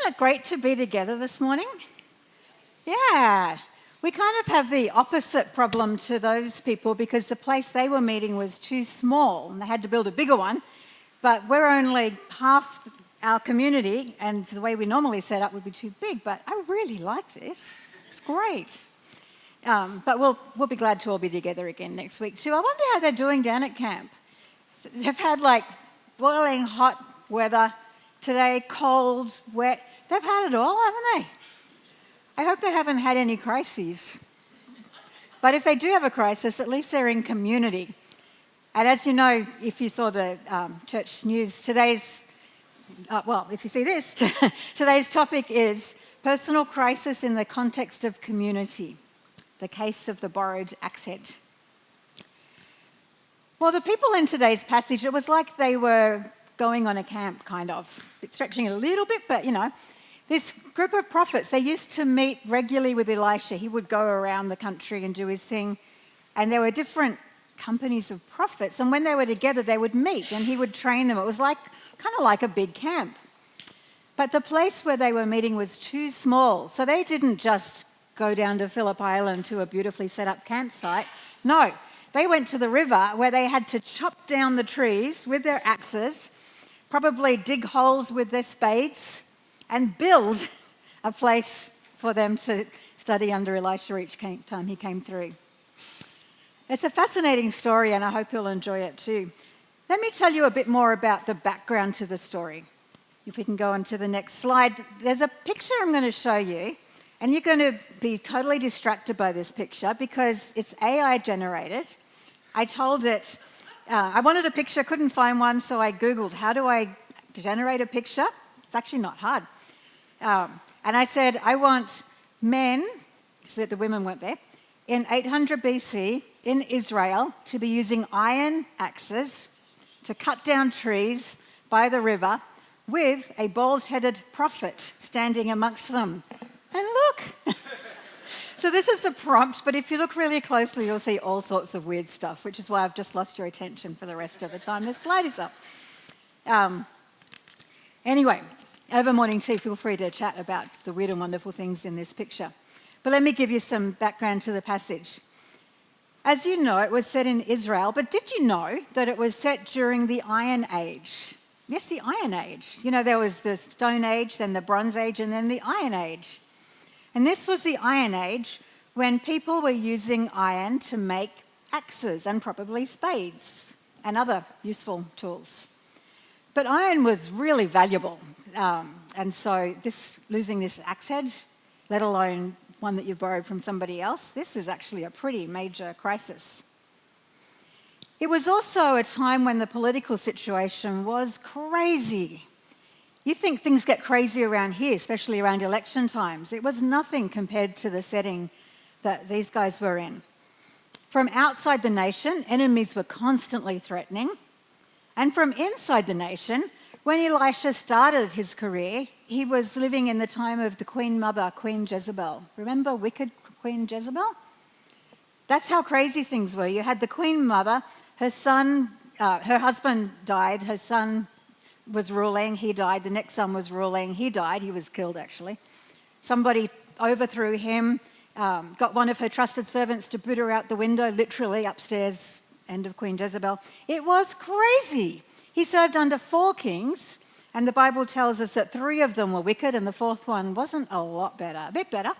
it great to be together this morning? Yeah. We kind of have the opposite problem to those people because the place they were meeting was too small and they had to build a bigger one. But we're only half our community and the way we normally set up would be too big. But I really like this. It's great. But we'll be glad to all be together again next week too. I wonder how they're doing down at camp. They've had like boiling hot weather today, cold, wet. They've had it all, haven't they? I hope they haven't had any crises. But if they do have a crisis, at least they're in community. And as you know, if you saw the church news, if you see this, today's topic is personal crisis in the context of community, the case of the borrowed axe head. Well, the people in today's passage, it was like they were going on a camp, kind of, stretching it a little bit, but this group of prophets, they used to meet regularly with Elisha. He would go around the country and do his thing. And there were different companies of prophets. And when they were together, they would meet and he would train them. It was kind of like a big camp. But the place where they were meeting was too small. So they didn't just go down to Phillip Island to a beautifully set up campsite. No, they went to the river where they had to chop down the trees with their axes, probably dig holes with their spades, and build a place for them to study under Elisha each time he came through. It's a fascinating story and I hope you'll enjoy it too. Let me tell you a bit more about the background to the story. If we can go on to the next slide. There's a picture I'm going to show you and you're going to be totally distracted by this picture because it's AI generated. I told it, I wanted a picture, couldn't find one, so I Googled, how do I generate a picture? It's actually not hard. And I said, I want men, so that the women weren't there, in 800 BC in Israel to be using iron axes to cut down trees by the river with a bald-headed prophet standing amongst them. And look! So this is the prompt, but if you look really closely, you'll see all sorts of weird stuff, which is why I've just lost your attention for the rest of the time this slide is up. Anyway, over morning tea, feel free to chat about the weird and wonderful things in this picture. But let me give you some background to the passage. As you know, it was set in Israel, but did you know that it was set during the Iron Age? Yes, the Iron Age. There was the Stone Age, then the Bronze Age, and then the Iron Age. And this was the Iron Age when people were using iron to make axes and probably spades and other useful tools. But iron was really valuable. And so losing this axe head, let alone one that you've borrowed from somebody else, this is actually a pretty major crisis. It was also a time when the political situation was crazy. You think things get crazy around here, especially around election times. It was nothing compared to the setting that these guys were in. From outside the nation, enemies were constantly threatening. And from inside the nation, when Elisha started his career, he was living in the time of the Queen Mother, Queen Jezebel. Remember wicked Queen Jezebel? That's how crazy things were. You had the Queen Mother, her husband died, her son was ruling, he died, the next son was ruling, he died, he was killed actually. Somebody overthrew him, got one of her trusted servants to boot her out the window, literally upstairs, end of Queen Jezebel. It was crazy. He served under 4 kings, and the Bible tells us that 3 of them were wicked, and the 4th one wasn't a lot better. A bit better,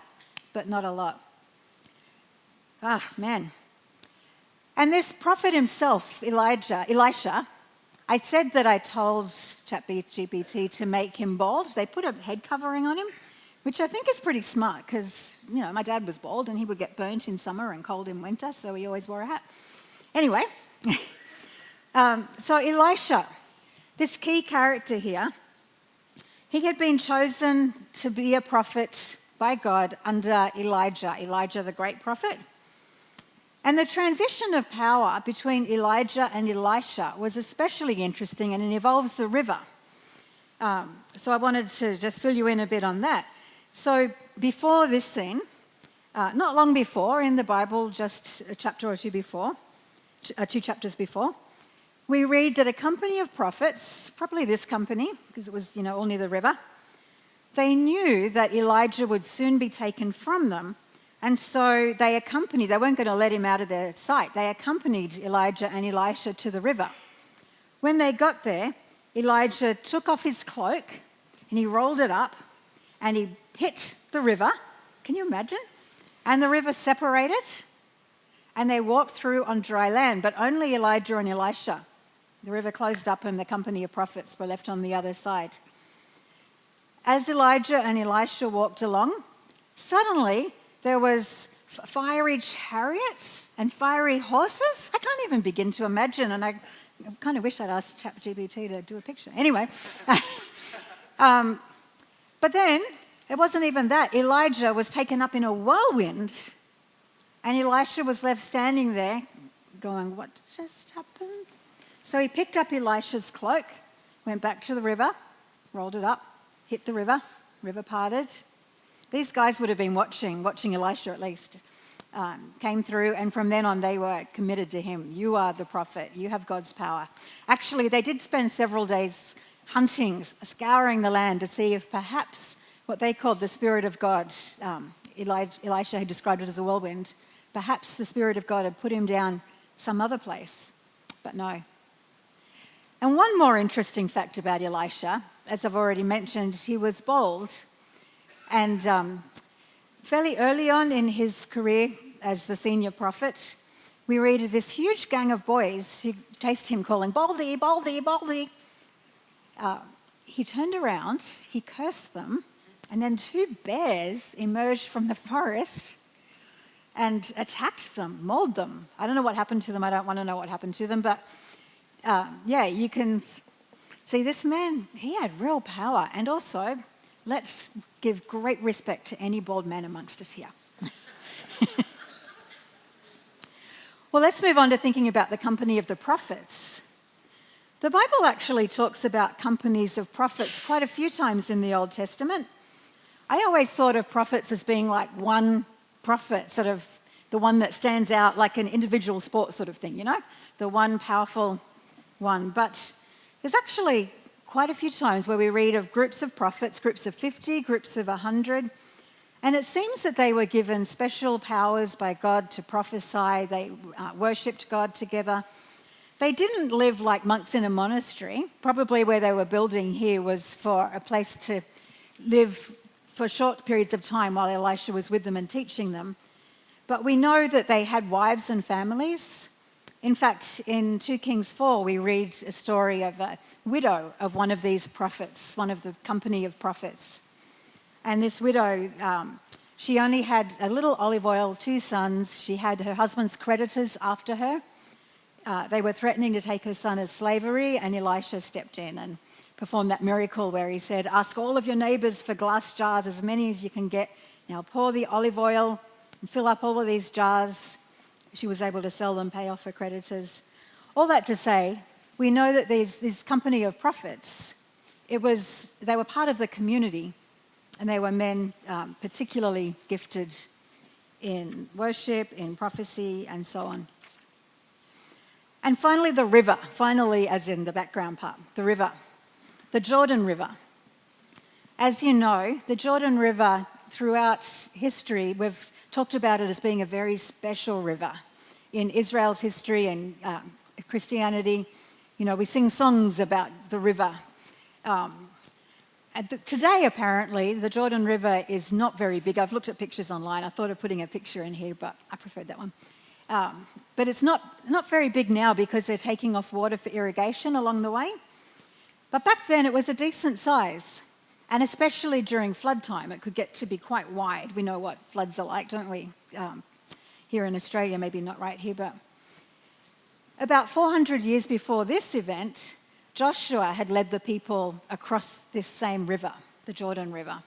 but not a lot. Ah, man. And this prophet himself, Elisha, I said that I told ChatGPT to make him bald. They put a head covering on him, which I think is pretty smart because, my dad was bald and he would get burnt in summer and cold in winter, so he always wore a hat. Anyway, so Elisha, this key character here, he had been chosen to be a prophet by God under Elijah the great prophet. And the transition of power between Elijah and Elisha was especially interesting, and it involves the river. So I wanted to just fill you in a bit on that. So before this scene, not long before in the Bible, just a chapter or two before, 2 chapters before, we read that a company of prophets, probably this company, because it was, all near the river, They knew that Elijah would soon be taken from them, and so they weren't going to let him out of their sight. They accompanied Elijah and Elisha to the river. When they got there, Elijah took off his cloak and he rolled it up and he hit the river. Can you imagine? And the river separated and they walked through on dry land, but only Elijah and Elisha. The river closed up and the company of prophets were left on the other side. As Elijah and Elisha walked along, suddenly there was fiery chariots and fiery horses. I can't even begin to imagine, and I kind of wish I'd asked ChatGPT to do a picture. Anyway, but then it wasn't even that. Elijah was taken up in a whirlwind, and Elisha was left standing there going, what just happened? So he picked up Elisha's cloak, went back to the river, rolled it up, hit the river parted. These guys would have been watching Elisha at least, came through, and from then on they were committed to him. You are the prophet, you have God's power. Actually, they did spend several days hunting, scouring the land to see if perhaps what they called the Spirit of God, Elisha had described it as a whirlwind, perhaps the Spirit of God had put him down some other place, but no. And one more interesting fact about Elisha, as I've already mentioned, he was bald. And fairly early on in his career as the senior prophet, we read of this huge gang of boys who chased him calling, "Baldy, Baldy, Baldy." He turned around, he cursed them, and then 2 bears emerged from the forest and attacked them, mauled them. I don't know what happened to them. I don't want to know what happened to them. But you can see this man, he had real power. And also, let's give great respect to any bald man amongst us here. Well, let's move on to thinking about the company of the prophets. The Bible actually talks about companies of prophets quite a few times in the Old Testament. I always thought of prophets as being like one prophet, sort of the one that stands out, like an individual sport sort of thing, you know, the one powerful one. But there's actually quite a few times where we read of groups of prophets, groups of 50, groups of 100, and it seems that they were given special powers by God to prophesy. They worshipped God together. They didn't live like monks in a monastery. Probably where they were building here was for a place to live for short periods of time while Elisha was with them and teaching them. But we know that they had wives and families. In fact, in 2 Kings 4, we read a story of a widow of one of these prophets, one of the company of prophets. And this widow, she only had a little olive oil, 2 sons. She had her husband's creditors after her. They were threatening to take her son as slavery, and Elisha stepped in and performed that miracle where he said, "Ask all of your neighbours for glass jars, as many as you can get. Now pour the olive oil and fill up all of these jars." She was able to sell them, pay off her creditors. All that to say, we know that this company of prophets, they were part of the community, and they were men particularly gifted in worship, in prophecy, and so on. And finally, the river. Finally, as in the background part, the river. The Jordan River. As you know, the Jordan River, throughout history, we've talked about it as being a very special river. In Israel's history and Christianity, you know, we sing songs about the river. Today, apparently, the Jordan River is not very big. I've looked at pictures online. I thought of putting a picture in here, but I preferred that one. But it's not very big now because they're taking off water for irrigation along the way. But back then, it was a decent size. And especially during flood time, it could get to be quite wide. We know what floods are like, don't we? Here in Australia, maybe not right here, but about 400 years before this event, Joshua had led the people across this same river, the Jordan River.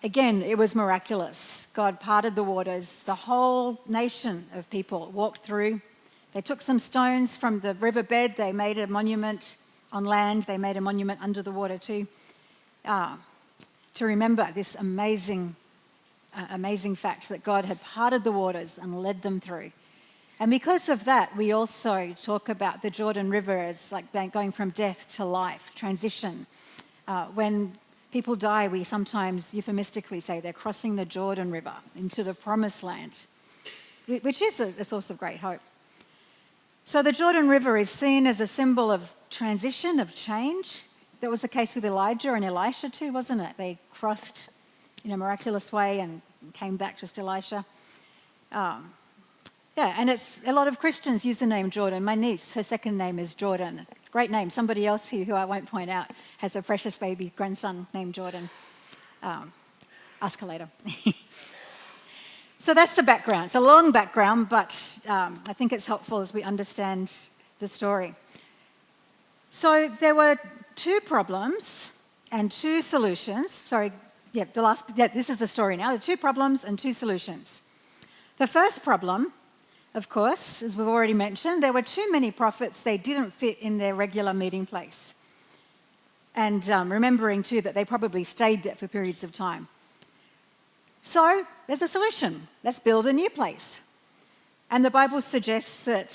Again, it was miraculous. God parted the waters. The whole nation of people walked through. They took some stones from the riverbed. They made a monument on land. They made a monument under the water too, to remember this amazing fact that God had parted the waters and led them through. And because of that, we also talk about the Jordan River as like going from death to life, transition. When people die, we sometimes euphemistically say they're crossing the Jordan River into the promised land, which is a source of great hope. So the Jordan River is seen as a symbol of transition, of change. That was the case with Elijah and Elisha too, wasn't it? They crossed in a miraculous way and came back just Elisha. And it's a lot of Christians use the name Jordan. My niece, her second name is Jordan. It's a great name. Somebody else here who I won't point out has a precious baby grandson named Jordan. Ask her later. So that's the background. It's a long background, but I think it's helpful as we understand the story. So there were two problems and two solutions. This is the story now. There are two problems and two solutions. The first problem, of course, as we've already mentioned, there were too many prophets. They didn't fit in their regular meeting place. And remembering too that they probably stayed there for periods of time. So there's a solution. Let's build a new place. And the Bible suggests that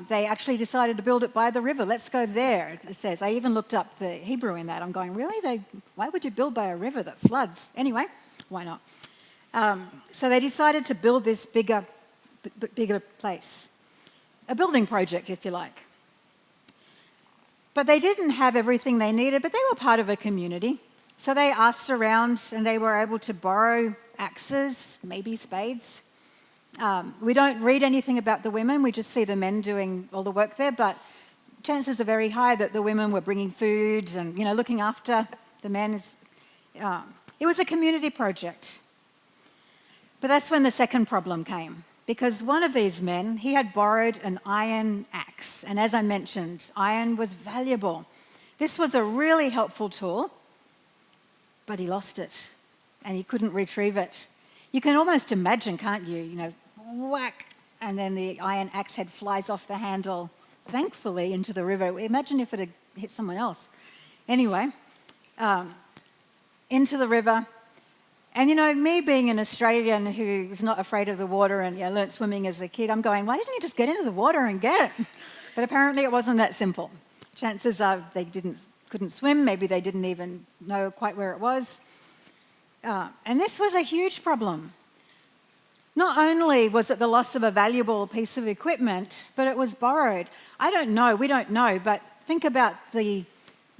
they actually decided to build it by the river. Let's go there, it says. I even looked up the Hebrew in that. I'm going, really? Why would you build by a river that floods? Anyway, why not? So they decided to build this bigger place. A building project, if you like. But they didn't have everything they needed, but they were part of a community. So they asked around and they were able to borrow axes, maybe spades. We don't read anything about the women. We just see the men doing all the work there, but chances are very high that the women were bringing food and, looking after the men. It was a community project. But that's when the second problem came, because one of these men, he had borrowed an iron axe. And as I mentioned, iron was valuable. This was a really helpful tool, but he lost it and he couldn't retrieve it. You can almost imagine, can't you? Whack, and then the iron axe head flies off the handle, thankfully, into the river. Imagine if it had hit someone else. Anyway, into the river. And me being an Australian who is not afraid of the water and learnt swimming as a kid, I'm going, why didn't you just get into the water and get it? But apparently it wasn't that simple. Chances are they couldn't swim. Maybe they didn't even know quite where it was. And this was a huge problem. Not only was it the loss of a valuable piece of equipment, but it was borrowed. We don't know, but think about the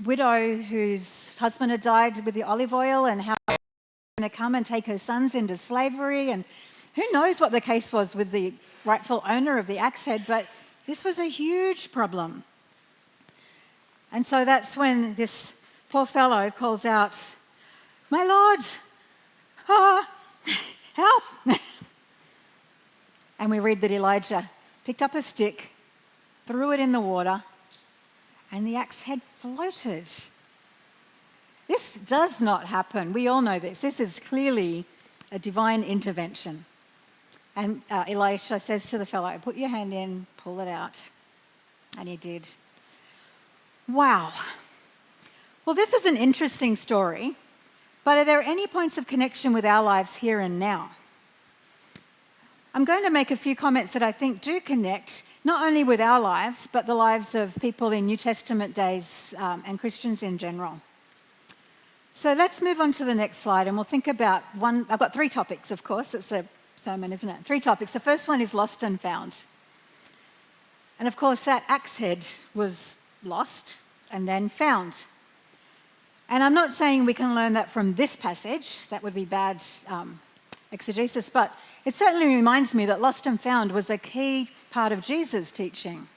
widow whose husband had died with the olive oil and how they were going to come and take her sons into slavery. And who knows what the case was with the rightful owner of the axe head, but this was a huge problem. And so that's when this poor fellow calls out, "My Lord, help!" And we read that Elijah picked up a stick, threw it in the water, and the axe head floated. This does not happen. We all know this. This is clearly a divine intervention. And Elisha says to the fellow, "Put your hand in, pull it out." And he did. Wow. Well, this is an interesting story, but are there any points of connection with our lives here and now? I'm going to make a few comments that I think do connect, not only with our lives, but the lives of people in New Testament days and Christians in general. So let's move on to the next slide and we'll think about one. I've got three topics, of course. It's a sermon, isn't it? Three topics. The first one is lost and found. And of course, that axe head was lost and then found. And I'm not saying we can learn that from this passage. That would be bad exegesis, but it certainly reminds me that lost and found was a key part of Jesus' teaching.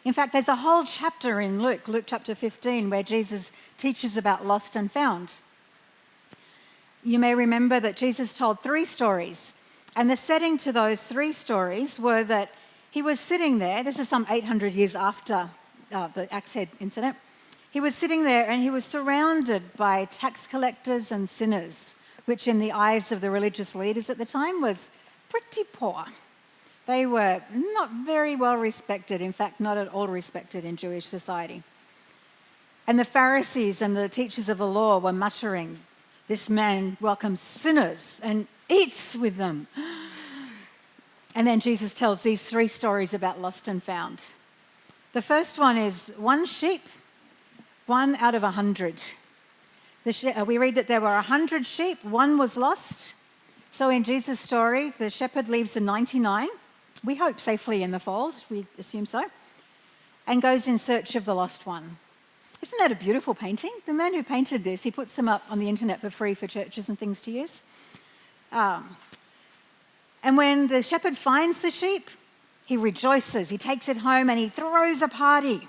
In fact, there's a whole chapter in Luke chapter 15, where Jesus teaches about lost and found. You may remember that Jesus told three stories, and the setting to those three stories were that he was sitting there. This is some 800 years after the axe head incident. He was sitting there and he was surrounded by tax collectors and sinners, which in the eyes of the religious leaders at the time was pretty poor. They were not very well respected, in fact, not at all respected in Jewish society. And the Pharisees and the teachers of the law were muttering, "This man welcomes sinners and eats with them." And then Jesus tells these three stories about lost and found. The first one is one sheep, 1 out of 100. We read that there were 100 sheep, one was lost. So in Jesus' story, the shepherd leaves the 99, we hope safely in the fold, we assume so, and goes in search of the lost one. Isn't that a beautiful painting? The man who painted this, he puts them up on the internet for free for churches and things to use. And when the shepherd finds the sheep, he rejoices, he takes it home and he throws a party.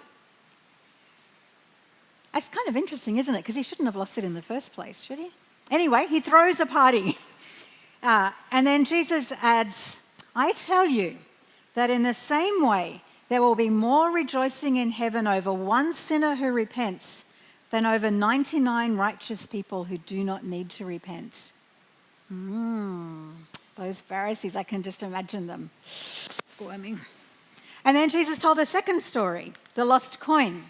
It's kind of interesting, isn't it? Because he shouldn't have lost it in the first place, should he? Anyway, he throws a party. And then Jesus adds, I tell you that in the same way, there will be more rejoicing in heaven over one sinner who repents than over 99 righteous people who do not need to repent. Those Pharisees, I can just imagine them squirming. And then Jesus told a second story, the lost coin.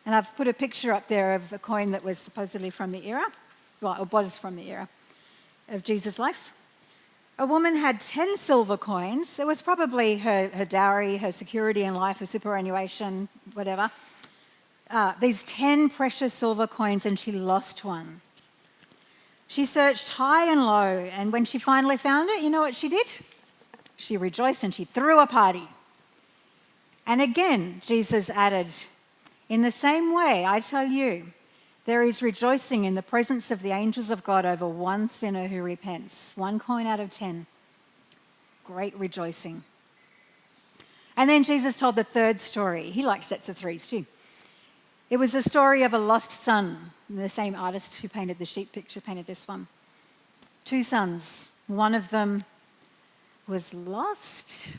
And I've put a picture up there of a coin that was supposedly from the era, well, it was from the era of Jesus' life. A woman had 10 silver coins. It was probably her dowry, her security in life, her superannuation, whatever. These 10 precious silver coins, and she lost one. She searched high and low, and when she finally found it, you know what she did? She rejoiced and she threw a party. And again, Jesus added, in the same way, I tell you, there is rejoicing in the presence of the angels of God over one sinner who repents. 1 coin out of 10. Great rejoicing. And then Jesus told the third story. He liked sets of threes too. It was the story of a lost son. The same artist who painted the sheep picture painted this one. 2 sons. One of them was lost.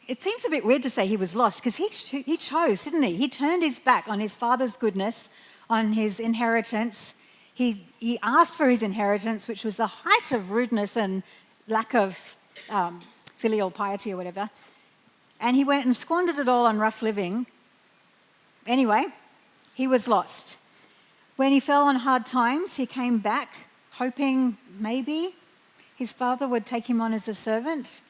It seems a bit weird to say he was lost because he chose, didn't he? He turned his back on his father's goodness, on his inheritance. He asked for his inheritance, which was the height of rudeness and lack of filial piety or whatever. And he went and squandered it all on rough living. Anyway, he was lost. When he fell on hard times, he came back hoping maybe his father would take him on as a servant.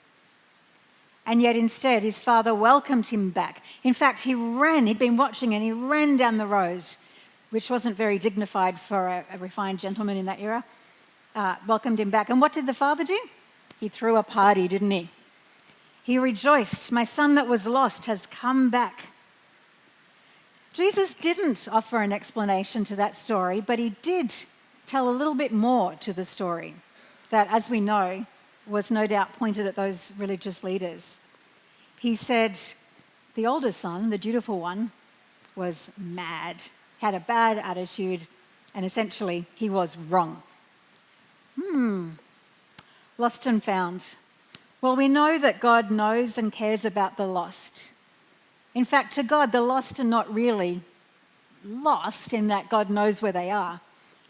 And yet instead, his father welcomed him back. In fact, he'd been watching and he ran down the road, which wasn't very dignified for a refined gentleman in that era, welcomed him back. And what did the father do? He threw a party, didn't he? He rejoiced, my son that was lost has come back. Jesus didn't offer an explanation to that story, but he did tell a little bit more to the story that, as we know, was no doubt pointed at those religious leaders. He said the older son, the dutiful one, was mad, had a bad attitude, and essentially he was wrong. Lost and found. Well, we know that God knows and cares about the lost. In fact, to God, the lost are not really lost in that God knows where they are,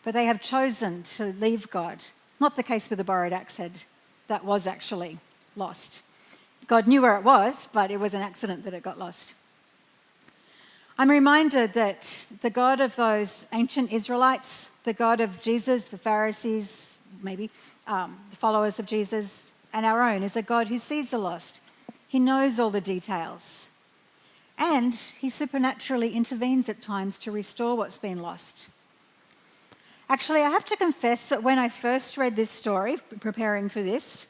but they have chosen to leave God. Not the case with the borrowed axe head. That was actually lost. God knew where it was, but it was an accident that it got lost. I'm reminded that the God of those ancient Israelites, the God of Jesus, the Pharisees, maybe, the followers of Jesus, and our own, is a God who sees the lost. He knows all the details. And he supernaturally intervenes at times to restore what's been lost. Actually, I have to confess that when I first read this story, preparing for this,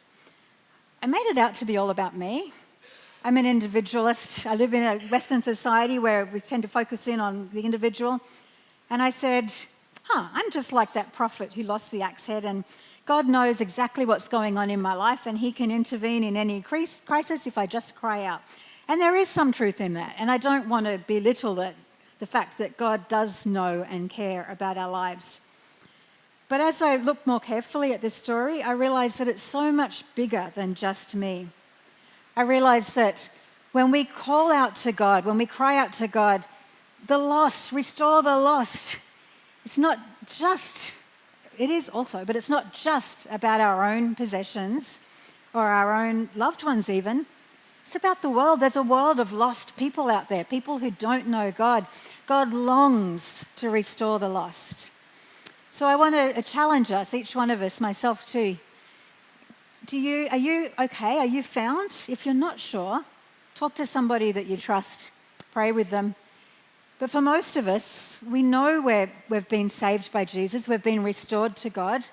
I made it out to be all about me. I'm an individualist. I live in a Western society where we tend to focus in on the individual. And I said, I'm just like that prophet who lost the axe head, and God knows exactly what's going on in my life, and he can intervene in any crisis if I just cry out. And there is some truth in that, and I don't want to belittle the fact that God does know and care about our lives. But as I look more carefully at this story, I realize that it's so much bigger than just me. I realize that when we call out to God, when we cry out to God, the lost, restore the lost, it is also, but it's not just about our own possessions or our own loved ones even. It's about the world. There's a world of lost people out there, people who don't know God. God longs to restore the lost. So I want to challenge us, each one of us, myself too. Are you okay? Are you found? If you're not sure, talk to somebody that you trust. Pray with them. But for most of us, we know we've been saved by Jesus, we've been restored to God.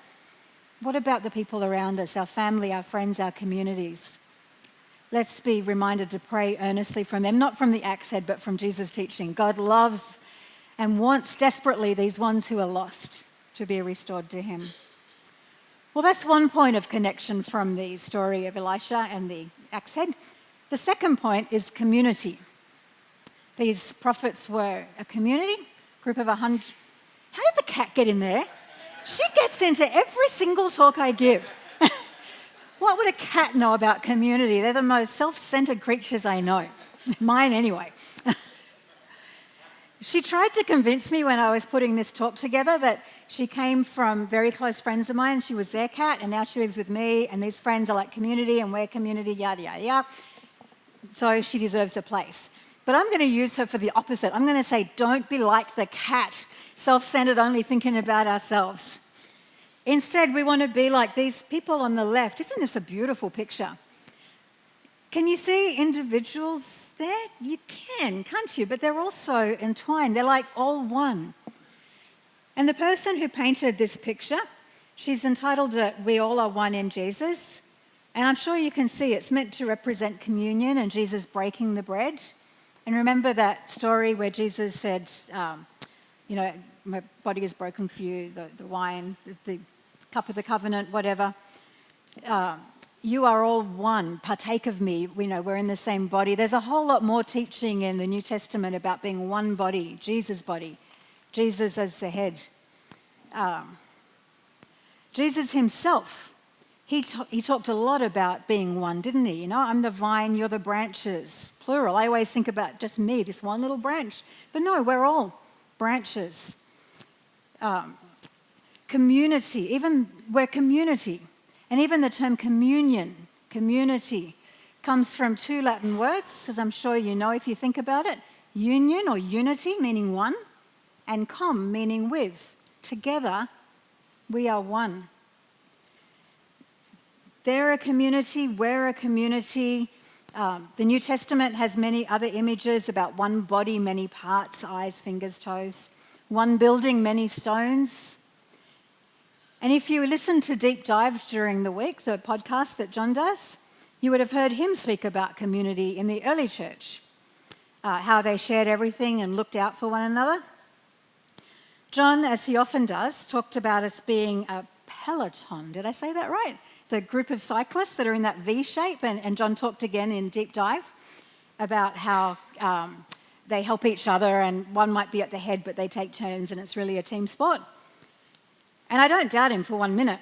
What about the people around us, our family, our friends, our communities? Let's be reminded to pray earnestly from them, not from the axe head, but from Jesus' teaching. God loves and wants desperately these ones who are lost to be restored to him. Well, that's one point of connection from the story of Elisha and the axe head. The second point is community. These prophets were a community, group of 100. How did the cat get in there? She gets into every single talk I give. What would a cat know about community? They're the most self-centered creatures I know. Mine anyway. She tried to convince me when I was putting this talk together that she came from very close friends of mine. She was their cat, and now she lives with me, and these friends are like community, and we're community, yada, yada, yada. So she deserves a place. But I'm going to use her for the opposite. I'm going to say, don't be like the cat, self-centered, only thinking about ourselves. Instead, we want to be like these people on the left. Isn't this a beautiful picture? Can you see individuals there? You can, can't you? But they're also entwined. They're like all one. And the person who painted this picture, she's entitled it, "We All Are One in Jesus." And I'm sure you can see it's meant to represent communion and Jesus breaking the bread. And remember that story where Jesus said, my body is broken for you, the wine, the cup of the covenant, whatever. You are all one, partake of me. We're in the same body. There's a whole lot more teaching in the New Testament about being one body, Jesus as the head. Jesus himself, he talked a lot about being one, didn't he? I'm the vine, you're the branches, plural. I always think about just me, this one little branch. But no, we're all branches. Community, we're community. And even the term communion, community, comes from two Latin words, as I'm sure you know if you think about it. Union or unity, meaning one, and com, meaning with. Together, we are one. They're a community, we're a community. The New Testament has many other images about one body, many parts, eyes, fingers, toes. One building, many stones. And if you listen to Deep Dive during the week, the podcast that John does, you would have heard him speak about community in the early church, how they shared everything and looked out for one another. John, as he often does, talked about us being a peloton. Did I say that right? The group of cyclists that are in that V shape. And John talked again in Deep Dive about how they help each other and one might be at the head, but they take turns and it's really a team sport. And I don't doubt him for 1 minute,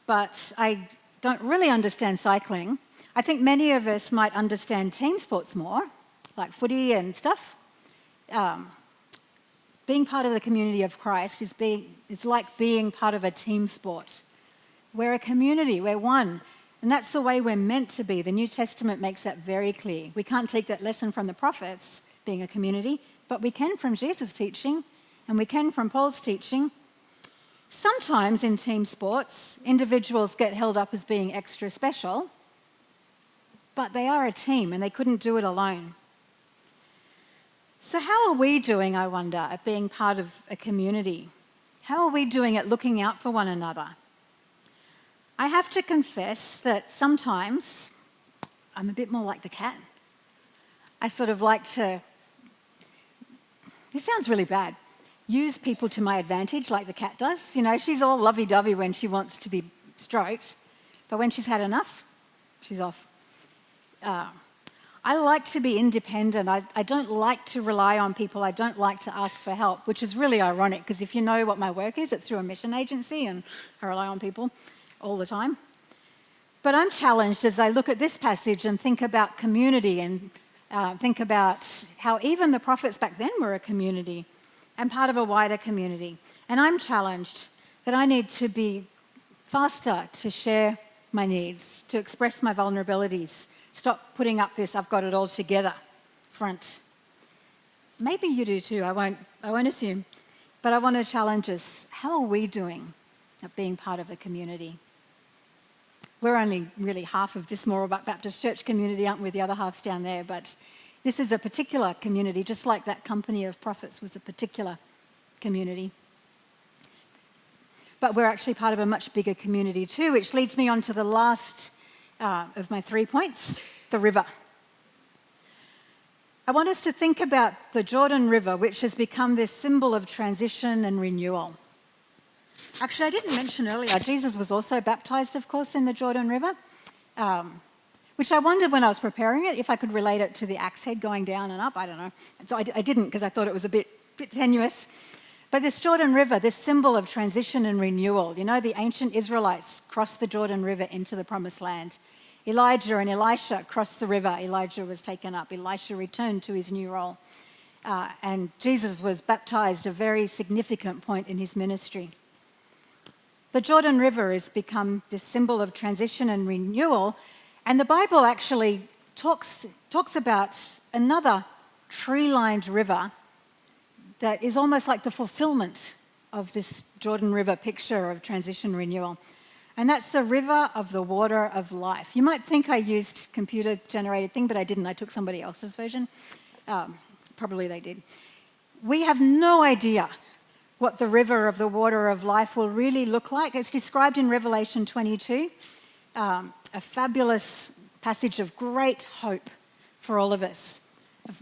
but I don't really understand cycling. I think many of us might understand team sports more, like footy and stuff. Being part of the community of Christ is like being part of a team sport. We're a community, we're one, and that's the way we're meant to be. The New Testament makes that very clear. We can't take that lesson from the prophets, being a community, but we can from Jesus' teaching, and we can from Paul's teaching. Sometimes in team sports, individuals get held up as being extra special, but they are a team and they couldn't do it alone. So how are we doing, I wonder, at being part of a community? How are we doing at looking out for one another? I have to confess that sometimes I'm a bit more like the cat. I sort of like to, this sounds really bad, use people to my advantage like the cat does. She's all lovey-dovey when she wants to be stroked, but when she's had enough, she's off. I like to be independent. I don't like to rely on people. I don't like to ask for help, which is really ironic because if you know what my work is, it's through a mission agency and I rely on people all the time. But I'm challenged as I look at this passage and think about community and think about how even the prophets back then were a community and part of a wider community. And I'm challenged that I need to be faster to share my needs, to express my vulnerabilities, stop putting up this "I've got it all together" front. Maybe you do too, I won't assume. But I want to challenge us. How are we doing at being part of a community? We're only really half of this Moral Baptist Church community, aren't we? The other half's down there. But This is a particular community, just like that company of prophets was a particular community. But we're actually part of a much bigger community too, which leads me on to the last of my 3 points, the river. I want us to think about the Jordan River, which has become this symbol of transition and renewal. Actually, I didn't mention earlier, Jesus was also baptized, of course, in the Jordan River, which I wondered when I was preparing it if I could relate it to the axe head going down and up. I don't know. So I didn't, because I thought it was a bit tenuous. But this Jordan River, this symbol of transition and renewal, you know, the ancient Israelites crossed the Jordan River into the Promised Land. Elijah and Elisha crossed the river. Elijah was taken up. Elisha returned to his new role. And Jesus was baptized, a very significant point in his ministry. The Jordan River has become this symbol of transition and renewal. And the Bible actually talks about another tree-lined river that is almost like the fulfillment of this Jordan River picture of transition renewal. And that's the river of the water of life. You might think I used computer-generated thing, but I didn't. I took somebody else's version. Probably they did. We have no idea what the river of the water of life will really look like. It's described in Revelation 22, a fabulous passage of great hope for all of us.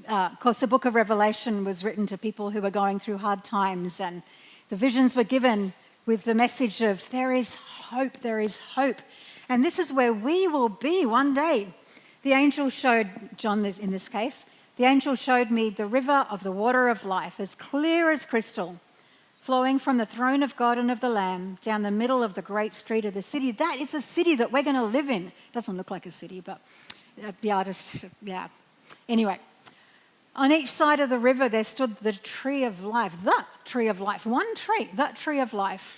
Of course, the book of Revelation was written to people who were going through hard times, and the visions were given with the message of there is hope, there is hope. And this is where we will be one day. The angel showed, John in this case, the angel showed me the river of the water of life, as clear as crystal, flowing from the throne of God and of the Lamb down the middle of the great street of the city. That is a city that we're going to live in. Doesn't look like a city, but the artist, yeah. Anyway, on each side of the river there stood the tree of life, the tree of life, one tree, that tree of life.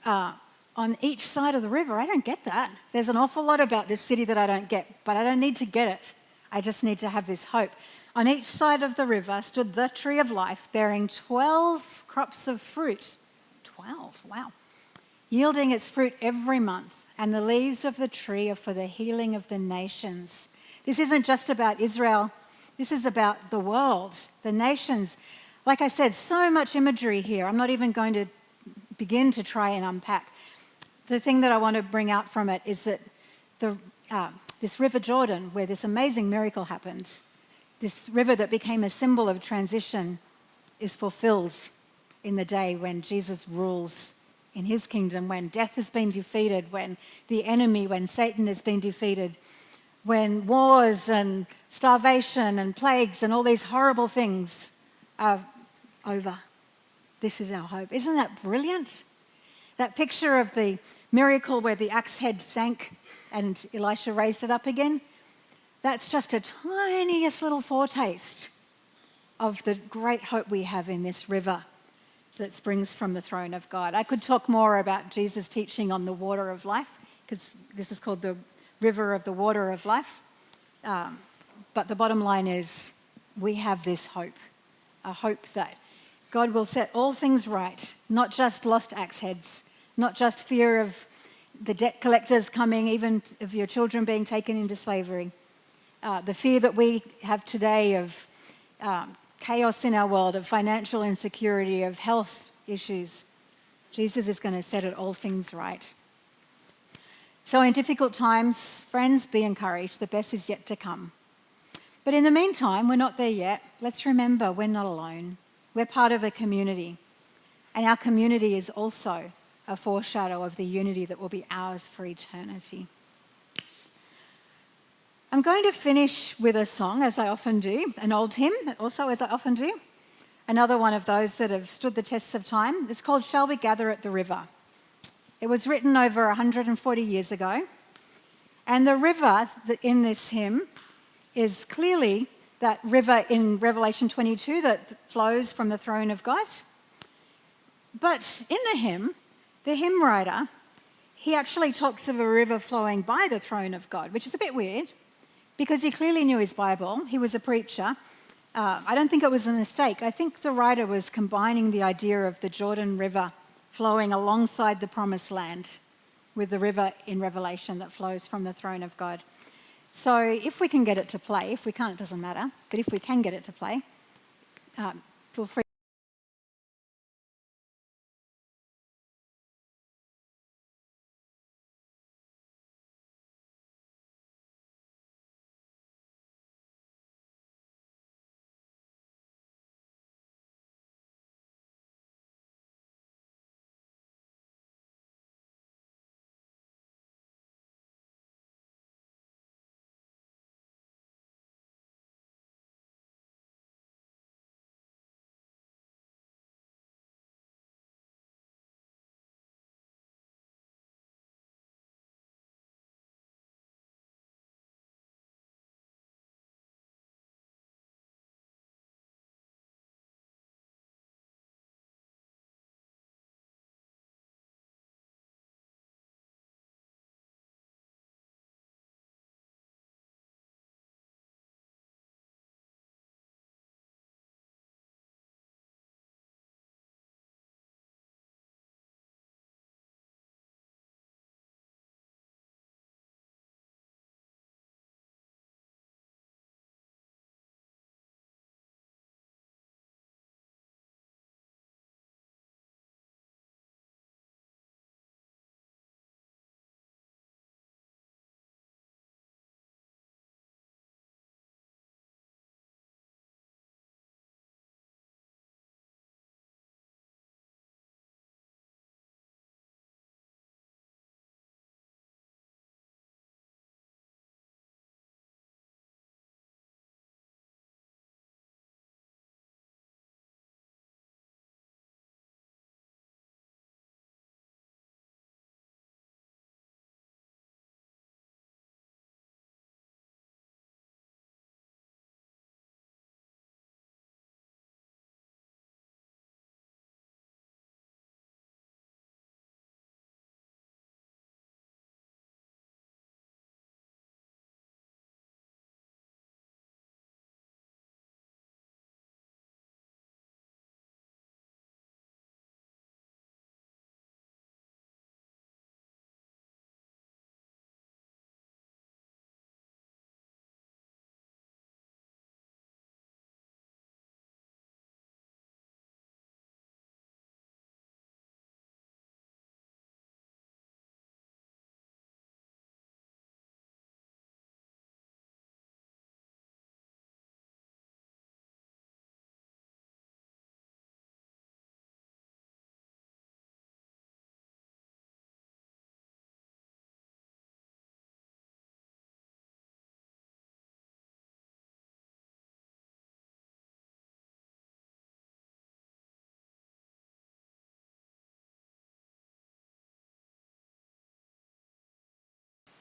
On each side of the river, I don't get that. There's an awful lot about this city that I don't get, but I don't need to get it. I just need to have this hope. On each side of the river stood the tree of life, bearing 12 crops of fruit. 12, wow. Yielding its fruit every month, and the leaves of the tree are for the healing of the nations. This isn't just about Israel. This is about the world, the nations. Like I said, so much imagery here. I'm not even going to begin to try and unpack. The thing that I want to bring out from it is that this river Jordan, where this amazing miracle happened, this river that became a symbol of transition, is fulfilled in the day when Jesus rules in his kingdom, when death has been defeated, when the enemy, when Satan has been defeated, when wars and starvation and plagues and all these horrible things are over. This is our hope. Isn't that brilliant? That picture of the miracle where the axe head sank and Elisha raised it up again, that's just a tiniest little foretaste of the great hope we have in this river that springs from the throne of God. I could talk more about Jesus' teaching on the water of life, because this is called the river of the water of life. But the bottom line is we have this hope, a hope that God will set all things right, not just lost axe heads, not just fear of the debt collectors coming, even of your children being taken into slavery. The fear that we have today of chaos in our world, of financial insecurity, of health issues. Jesus is going to set it all things right. So in difficult times, friends, be encouraged. The best is yet to come. But in the meantime, we're not there yet. Let's remember we're not alone. We're part of a community. And our community is also a foreshadow of the unity that will be ours for eternity. I'm going to finish with a song, as I often do, an old hymn, also as I often do. Another one of those that have stood the tests of time. It's called Shall We Gather at the River? It was written over 140 years ago. And the river in this hymn is clearly that river in Revelation 22 that flows from the throne of God. But in the hymn writer, he actually talks of a river flowing by the throne of God, which is a bit weird because he clearly knew his Bible. He was a preacher. I don't think it was a mistake. I think the writer was combining the idea of the Jordan River flowing alongside the Promised Land with the river in Revelation that flows from the throne of God. So if we can get it to play, if we can't, it doesn't matter, but if we can get it to play, feel free.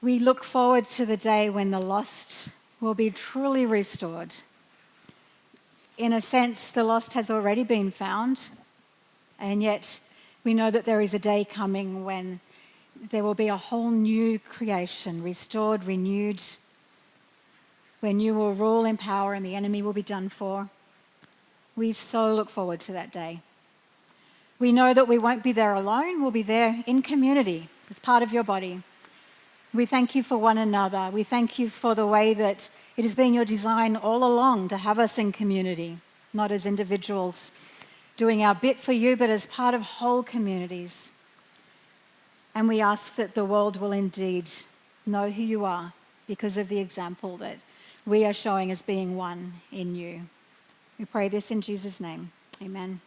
We look forward to the day when the lost will be truly restored. In a sense, the lost has already been found, and yet we know that there is a day coming when there will be a whole new creation, restored, renewed, when you will rule in power and the enemy will be done for. We so look forward to that day. We know that we won't be there alone, we'll be there in community as part of your body. We thank you for one another. We thank you for the way that it has been your design all along to have us in community, not as individuals doing our bit for you, but as part of whole communities. And we ask that the world will indeed know who you are because of the example that we are showing as being one in you. We pray this in Jesus' name. Amen.